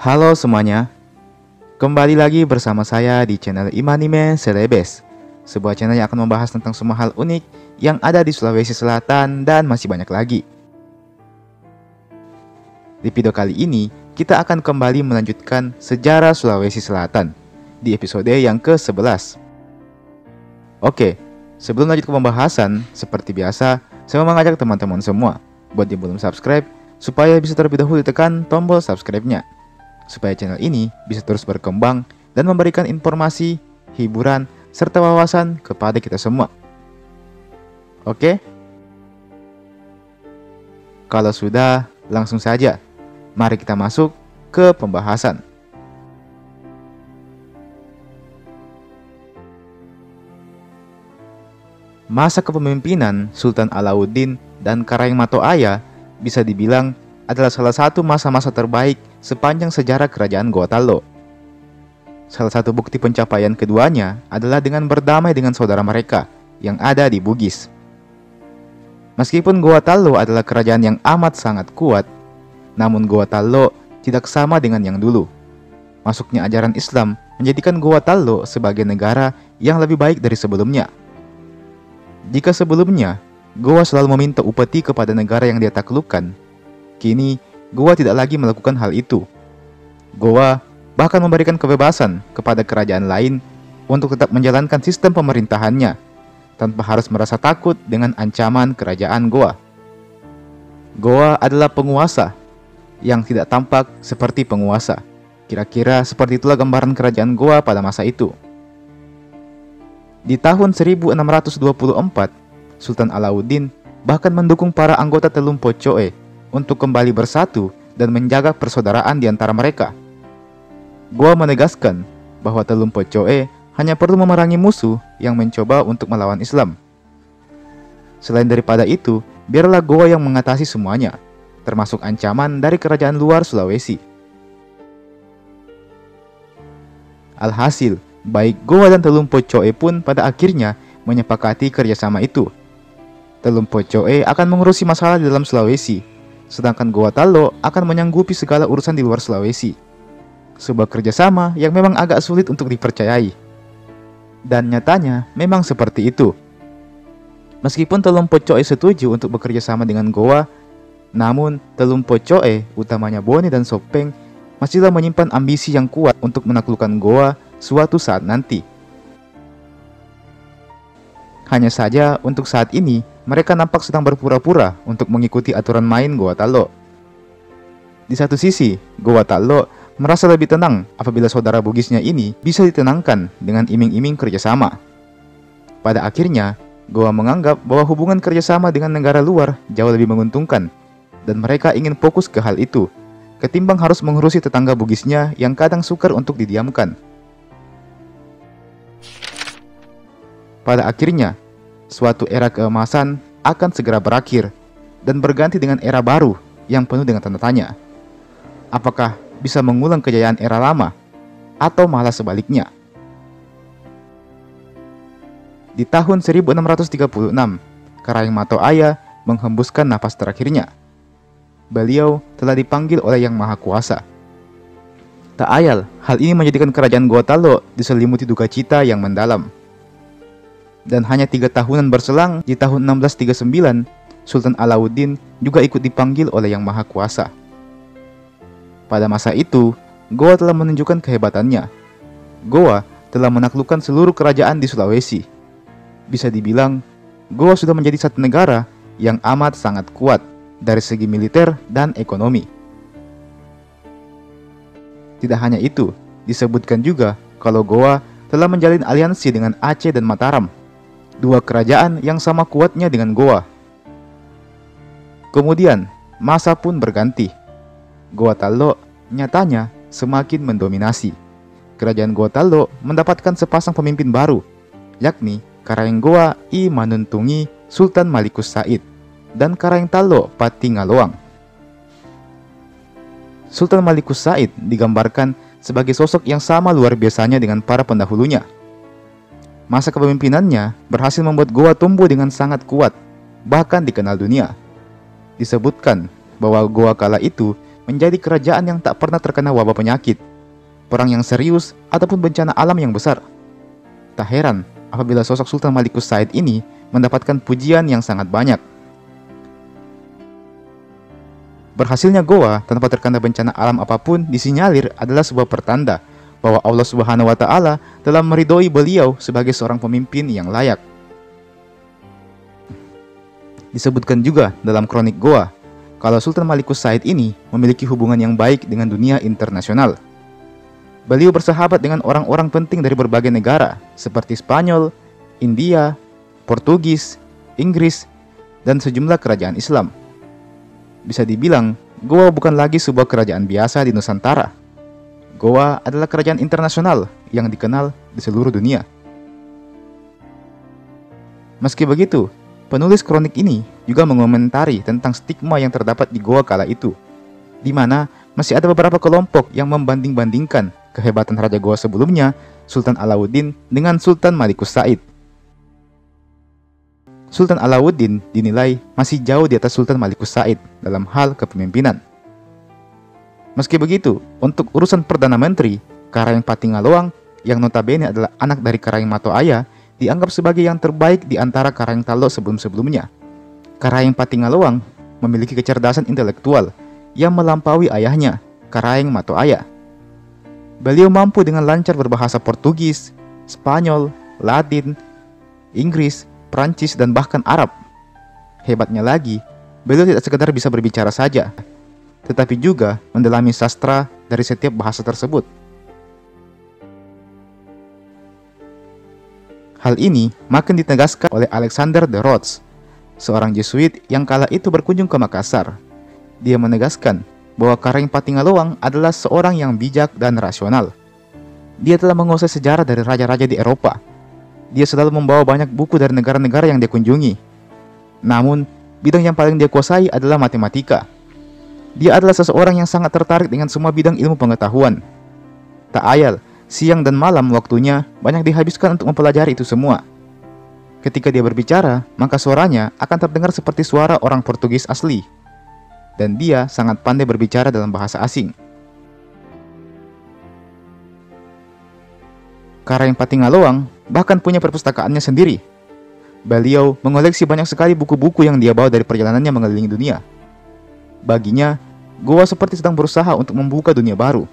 Halo semuanya, kembali lagi bersama saya di channel Imanime Celebes, sebuah channel yang akan membahas tentang semua hal unik yang ada di Sulawesi Selatan dan masih banyak lagi. Di video kali ini, kita akan kembali melanjutkan sejarah Sulawesi Selatan di episode yang ke-11. Oke, sebelum lanjut ke pembahasan, seperti biasa, saya mau mengajak teman-teman semua buat yang belum subscribe, supaya bisa terlebih dahulu tekan tombol subscribe-nya, supaya channel ini bisa terus berkembang dan memberikan informasi, hiburan, serta wawasan kepada kita semua. Oke? Kalau sudah, langsung saja. Mari kita masuk ke pembahasan. Masa kepemimpinan Sultan Alauddin dan Karaeng Mato Aya bisa dibilang adalah salah satu masa-masa terbaik sepanjang sejarah kerajaan Gotalo. Salah satu bukti pencapaian keduanya adalah dengan berdamai dengan saudara mereka yang ada di Bugis. Meskipun Gotalo adalah kerajaan yang amat sangat kuat, namun Gotalo tidak sama dengan yang dulu. Masuknya ajaran Islam menjadikan Gotalo sebagai negara yang lebih baik dari sebelumnya. Jika sebelumnya Goa selalu meminta upeti kepada negara yang dia taklukkan, kini Goa tidak lagi melakukan hal itu. Goa bahkan memberikan kebebasan kepada kerajaan lain untuk tetap menjalankan sistem pemerintahannya tanpa harus merasa takut dengan ancaman kerajaan Goa. Goa adalah penguasa yang tidak tampak seperti penguasa. Kira-kira seperti itulah gambaran kerajaan Goa pada masa itu. Di tahun 1624, Sultan Alauddin bahkan mendukung para anggota Telum Pocoe untuk kembali bersatu dan menjaga persaudaraan di antara mereka. Goa menegaskan bahwa Telum Pocoe hanya perlu memerangi musuh yang mencoba untuk melawan Islam. Selain daripada itu, biarlah Goa yang mengatasi semuanya, termasuk ancaman dari kerajaan luar Sulawesi. Alhasil, baik Goa dan Telum Pocoe pun pada akhirnya menyepakati kerjasama itu. Telum Pocoe akan mengurusi masalah di dalam Sulawesi, sedangkan Gotalo akan menyanggupi segala urusan di luar Sulawesi. Sebuah kerjasama yang memang agak sulit untuk dipercayai. Dan nyatanya memang seperti itu. Meskipun Telum Pocoe setuju untuk bekerja sama dengan Goa, namun Telum Pocoe, utamanya Bone dan Sopeng, masihlah menyimpan ambisi yang kuat untuk menaklukkan Goa suatu saat nanti. Hanya saja untuk saat ini, mereka nampak sedang berpura-pura untuk mengikuti aturan main Gotalo. Di satu sisi, Gotalo merasa lebih tenang apabila saudara Bugisnya ini bisa ditenangkan dengan iming-iming kerjasama. Pada akhirnya, Goa menganggap bahwa hubungan kerjasama dengan negara luar jauh lebih menguntungkan, dan mereka ingin fokus ke hal itu, ketimbang harus mengurusi tetangga Bugisnya yang kadang sukar untuk didiamkan. Pada akhirnya, suatu era keemasan akan segera berakhir dan berganti dengan era baru yang penuh dengan tanda tanya. Apakah bisa mengulang kejayaan era lama atau malah sebaliknya? Di tahun 1636, Karaeng Mato Aya menghembuskan napas terakhirnya. Beliau telah dipanggil oleh Yang Maha Kuasa. Tak ayal, hal ini menjadikan kerajaan Gotalo diselimuti duka cita yang mendalam. Dan hanya 3 tahunan berselang, di tahun 1639, Sultan Alauddin juga ikut dipanggil oleh Yang Maha Kuasa. Pada masa itu, Goa telah menunjukkan kehebatannya. Goa telah menaklukkan seluruh kerajaan di Sulawesi. Bisa dibilang, Goa sudah menjadi satu negara yang amat sangat kuat dari segi militer dan ekonomi. Tidak hanya itu, disebutkan juga kalau Goa telah menjalin aliansi dengan Aceh dan Mataram, dua kerajaan yang sama kuatnya dengan Goa. Kemudian, masa pun berganti. Gotalo nyatanya semakin mendominasi. Kerajaan Gotalo mendapatkan sepasang pemimpin baru, yakni Karaeng Goa I Manuntungi Sultan Malikus Said dan Karaeng Talo Pati Ngaloang. Sultan Malikus Said digambarkan sebagai sosok yang sama luar biasanya dengan para pendahulunya. Masa kepemimpinannya berhasil membuat Goa tumbuh dengan sangat kuat, bahkan dikenal dunia. Disebutkan bahwa Goa kala itu menjadi kerajaan yang tak pernah terkena wabah penyakit, perang yang serius, ataupun bencana alam yang besar. Tak heran apabila sosok Sultan Malikus Said ini mendapatkan pujian yang sangat banyak. Berhasilnya Goa tanpa terkena bencana alam apapun disinyalir adalah sebuah pertanda bahwa Allah Subhanahu wa Ta'ala telah meridhoi beliau sebagai seorang pemimpin yang layak. Disebutkan juga dalam kronik Goa kalau Sultan Malikus Said ini memiliki hubungan yang baik dengan dunia internasional. Beliau bersahabat dengan orang-orang penting dari berbagai negara seperti Spanyol, India, Portugis, Inggris, dan sejumlah kerajaan Islam. Bisa dibilang, Goa bukan lagi sebuah kerajaan biasa di Nusantara. Goa adalah kerajaan internasional yang dikenal di seluruh dunia. Meski begitu, penulis kronik ini juga mengomentari tentang stigma yang terdapat di Goa kala itu, di mana masih ada beberapa kelompok yang membanding-bandingkan kehebatan Raja Goa sebelumnya, Sultan Alauddin, dengan Sultan Malikus Said. Sultan Alauddin dinilai masih jauh di atas Sultan Malikus Said dalam hal kepemimpinan. Meski begitu, untuk urusan Perdana Menteri, Karayeng Pattingaloang yang notabene adalah anak dari Karayeng Matoaya, dianggap sebagai yang terbaik di antara Karayeng Talo sebelum-sebelumnya. Karayeng Pattingaloang memiliki kecerdasan intelektual yang melampaui ayahnya, Karayeng Matoaya. Beliau mampu dengan lancar berbahasa Portugis, Spanyol, Latin, Inggris, Prancis, dan bahkan Arab. Hebatnya lagi, beliau tidak sekedar bisa berbicara saja, tetapi juga mendalami sastra dari setiap bahasa tersebut. Hal ini makin ditegaskan oleh Alexander de Rhodes, seorang Jesuit yang kala itu berkunjung ke Makassar. Dia menegaskan bahwa Karayeng Pattingaloang adalah seorang yang bijak dan rasional. Dia telah menguasai sejarah dari raja-raja di Eropa. Dia selalu membawa banyak buku dari negara-negara yang dia kunjungi. Namun, bidang yang paling dia kuasai adalah matematika. Dia adalah seseorang yang sangat tertarik dengan semua bidang ilmu pengetahuan. Tak ayal, siang dan malam waktunya banyak dihabiskan untuk mempelajari itu semua. Ketika dia berbicara, maka suaranya akan terdengar seperti suara orang Portugis asli. Dan dia sangat pandai berbicara dalam bahasa asing. Karayeng Pattingaloang bahkan punya perpustakaannya sendiri. Beliau mengoleksi banyak sekali buku-buku yang dia bawa dari perjalanannya mengelilingi dunia. Baginya, Goa seperti sedang berusaha untuk membuka dunia baru.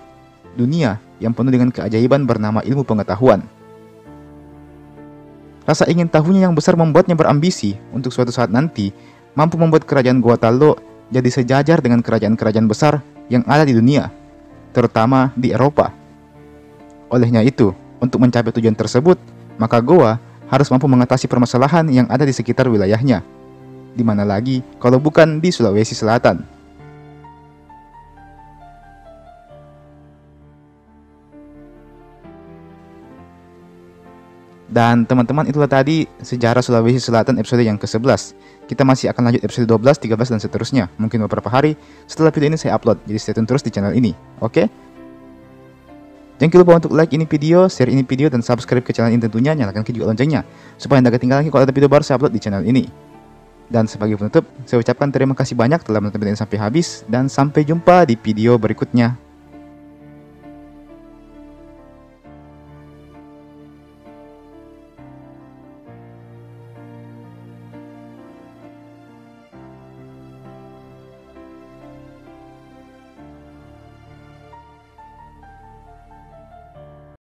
Dunia yang penuh dengan keajaiban bernama ilmu pengetahuan. Rasa ingin tahunya yang besar membuatnya berambisi untuk suatu saat nanti mampu membuat kerajaan Goa Talo jadi sejajar dengan kerajaan-kerajaan besar yang ada di dunia, terutama di Eropa. Olehnya itu, untuk mencapai tujuan tersebut, maka Goa harus mampu mengatasi permasalahan yang ada di sekitar wilayahnya. Di mana lagi kalau bukan di Sulawesi Selatan. Dan teman-teman, itulah tadi sejarah Sulawesi Selatan episode yang ke-11. Kita masih akan lanjut episode 12, 13, dan seterusnya. Mungkin beberapa hari setelah video ini saya upload. Jadi stay tune terus di channel ini. Oke? Jangan lupa untuk like ini video, share ini video, dan subscribe ke channel ini tentunya. Nyalakan juga loncengnya, supaya Anda gak ketinggalan lagi kalau ada video baru saya upload di channel ini. Dan sebagai penutup, saya ucapkan terima kasih banyak telah menonton video ini sampai habis. Dan sampai jumpa di video berikutnya.